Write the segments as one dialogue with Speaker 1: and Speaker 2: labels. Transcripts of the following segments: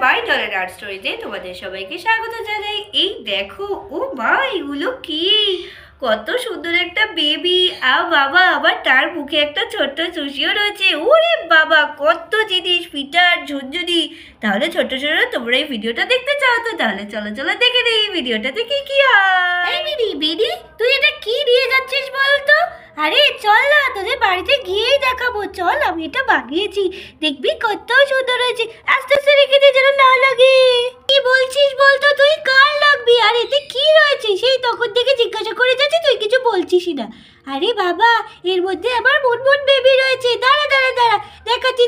Speaker 1: By dollar art স্টোরিতে তোমাদের সবাইকে স্বাগত জানাই। এই দেখো, ও মা, এগুলো কি? কত সুন্দর একটা বেবি। বাবা, আবার তার মুখে একটা ছোট্ট সুশিও রয়েছে। ওরে বাবা, কত জিনিস, ফিটার, ঝুনঝুনি। তাহলে ছোট্ট ছোট তোমরা এই ভিডিওটা দেখতে চাও তো তাহলে চলো চলো দেখে নেই এই ভিডিওটাতে কি কি হয়। বিডি, তুই এটা কি দিয়ে যাচ্ছিস বলতো? আরে চল না, তোদের বাড়িতে গিয়েই দেখাবো। চল, আমি এটা বানিয়েছি, দেখবি কত সুন্দর হয়েছে। আস্তে আস্তে রেখে দে যেন না লাগে। কি বলছিস বলতো? তুই কার লাগবি? আর এতে কি রয়েছে? সেই তখন থেকে জিজ্ঞাসা করে যাচ্ছে, তুই কিছু বলছিসই না। আরে বাবা, এর মধ্যে আবার মুনমুন বেবি রয়েছে। দাঁড়া দাঁড়া দাঁড়া,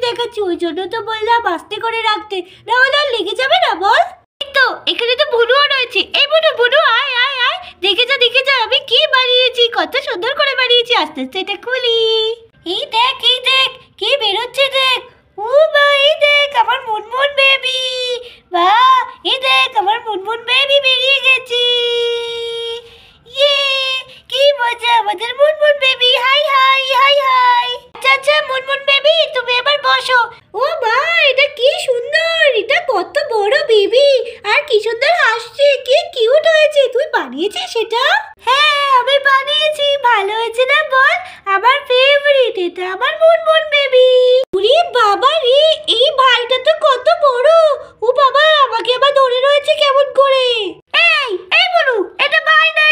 Speaker 1: দেখাচ্ছি। ওই জন্য তো বললাম আস্তে করে রাখতে, না হলে আর লেগে যাবে না বল। তো এখানে তো বুনুও রয়েছে। এই বুনু, আয় আয় আয়, দেখে যা আমি কি বানিয়েছি, কত সুন্দর করে বানিয়েছি। আস্তে আস্তে এটা খুলি। এই দেখ কি বেরোচ্ছে, দেখ। ও মা, এই দেখ আমার মুনমুন বেবি। বাহ, এই দেখ আমার মুনমুন বেবি বেরিয়ে গেছে। ইয়ে, কি মজা, আমাদের Munmun baby. Hi hi hi hi. আচ্ছা মুনমুন বেবি, তুমি এবার বসো। ও মা, এটা কি সুন্দর, এটা কত বড় বেবি, আর কি সুন্দর হাসছে, কি কিউট হয়েছে। তুই বানিয়েছিস সেটা? হ্যাঁ, আমি বানিয়েছি। ভালো হয়েছে না বল? আমার ফেভারিট, এটা আমার মুনমুন বেবি। ওরে বাবা রে, এই ভাইটা তো কত বড়। ও বাবা, আমাকে আবার ধরে রয়েছে কেমন করে। এই বুনু, এটা ভাই না,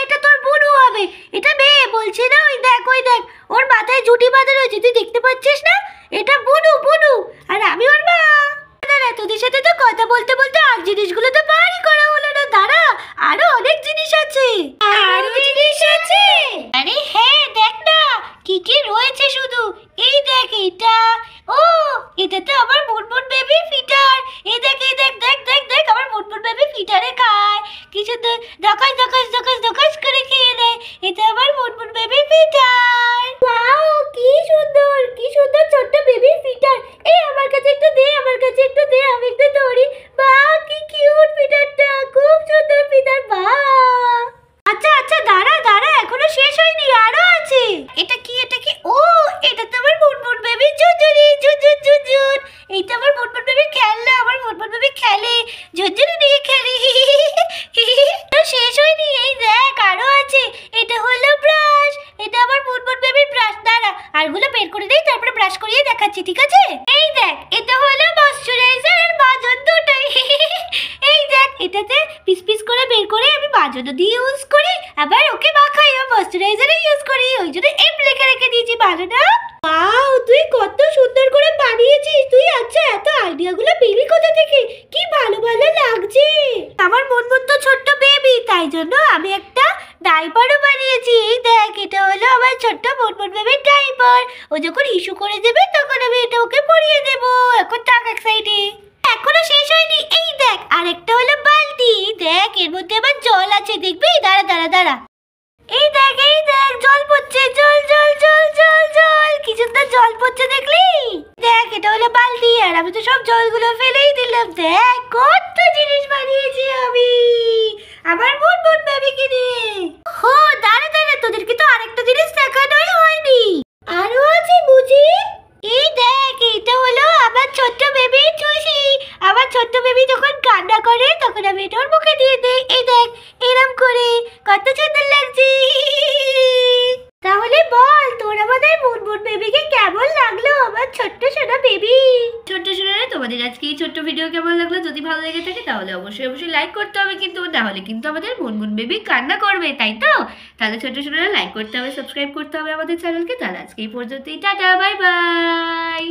Speaker 1: এটা তোর বুনু হবে। এটা মেয়ে বলছে না, ওই দেখ ওর মাথায় ঝুঁটি বাঁধা রয়েছে, তুই দেখতে পাচ্ছিস না? এটা বুনু, আর আমি ওর মা। দাঁড়া, তোদের সাথে তো কথা বলতে আর জিনিসগুলো তো বাড়ি করা হলো না। দাঁড়া, আরো অনেক জিনিস আছে। আরে হ্যাঁ, দেখ না কি কি রয়েছে শুধু। এই দেখ, এটা তো আমার মুনমুন বেবি ফিটার। এই দেখ আমার মুনমুন বেবি ফিটারে খায়। কি সুন্দর দকাস করে খেয়ে নেয়। এটা আমার মুনমুন বেবি ফিটার। ওয়াও, কি সুন্দর ছোট্ট বেবি ফিটার। এই আমার কাছে একটু দে, আমি একটু ধরি। বাহ, কি কিউট ফিটারটা, খুব সুন্দর ফিটার। বাহ, আচ্ছা দাঁড়া, এখনো শেষ হয়নি, আরো আছে। এটা কি? ও, এটা তো আমার মুনমুন বেবি ঝুনঝুনি। এইটা আমার মুনমুন বেবি খেলনা, আমার মুনমুন বেবি খেলে, ঝুনঝুনি নিয়ে খেলে। শেষ হয়নি, এই দেখ আরো আছে। এটা হলো ব্রাশ, এটা আমার মুনমুন বেবির ব্রাশ। দাঁড়া, আরগুলো বের করে দেই, তারপরে ব্রাশ করিয়ে দেখাচ্ছি, ঠিক আছে? এই দেখ, এটা হলো ময়শ্চারাইজার আর মাজন দুটোই। এই দেখ, এটাতে পিস করে বের করে আমি মাজনও দিয়ে ইউজ করি, আবার ওকে মাখাই ময়শ্চারাইজারও ইউজ করি। ওই জন্য এম লিখে রেখে দিয়েছি, ভালো না? ওয়াও, তুই কত সুন্দর করে বানিয়েছিস তুই। আচ্ছা, এত আইডিয়াগুলো পেলি কোথা থেকে? কি ভালো লাগছে। আমার মুনমুন তো ছোট্ট বেবি, তাই জন্য আমি একটা ডাইপারও বানিয়েছি। এই দেখ, এটা হলো আমার ছোট্ট মুনমুন বেবির ডাইপার। ও যখন ইস্যু করে দেবে তখন আমি এটা ওকে পরিয়ে দেবো। এখন তাক এক সাইডে। এখনো শেষ হয়নি, এই দেখ আরেকটা হলো বালতি। দেখ, এর মধ্যে আবার জল আছে, দেখবি? দাঁড়া। এই দেখ জল পড়ছে, জল। কি সুন্দর জল পড়ছে, দেখলি? দেখ, এটা হলো বালতি, আর আমি তো সব জলগুলো ফেলেই দিলাম। দেখ কত জিনিস বানিয়েছি আমি আমার মুনমুন বেবিকে নিয়ে। হো, দাঁড়া, তোদেরকে তো আরেকটা জিনিস দেখানোই হয়নি। আরো আছে বুঝি? এই দেখ, এটা হলো আমার ছোট্ট বেবি চুষি। আমার ছোট্ট বেবি যখন কান্না করে তখন আমি এটা ওর মুখে দিয়ে দেই। এই দেখ, এরম করে, কত সুন্দর লাগছে। তাহলে বল, তোর আমাদের মুনমুন বেবিকে কেমন লাগলো, আমার ছোট্ট সোনা বেবি? ছোট্ট সোনারা, তোমাদের আজকে এই ছোট্ট ভিডিও কেমন লাগলো? যদি ভালো লেগে থাকে তাহলে অবশ্যই লাইক করতে হবে, কিন্তু না হলে কিন্তু আমাদের মুনমুন বেবি কান্না করবে, তাই তো? তাহলে ছোট্ট সোনারা, লাইক করতে হবে, সাবস্ক্রাইব করতে হবে আমাদের চ্যানেলকে। তাহলে আজকে এই পর্যন্তই, টাটা, বাই বাই।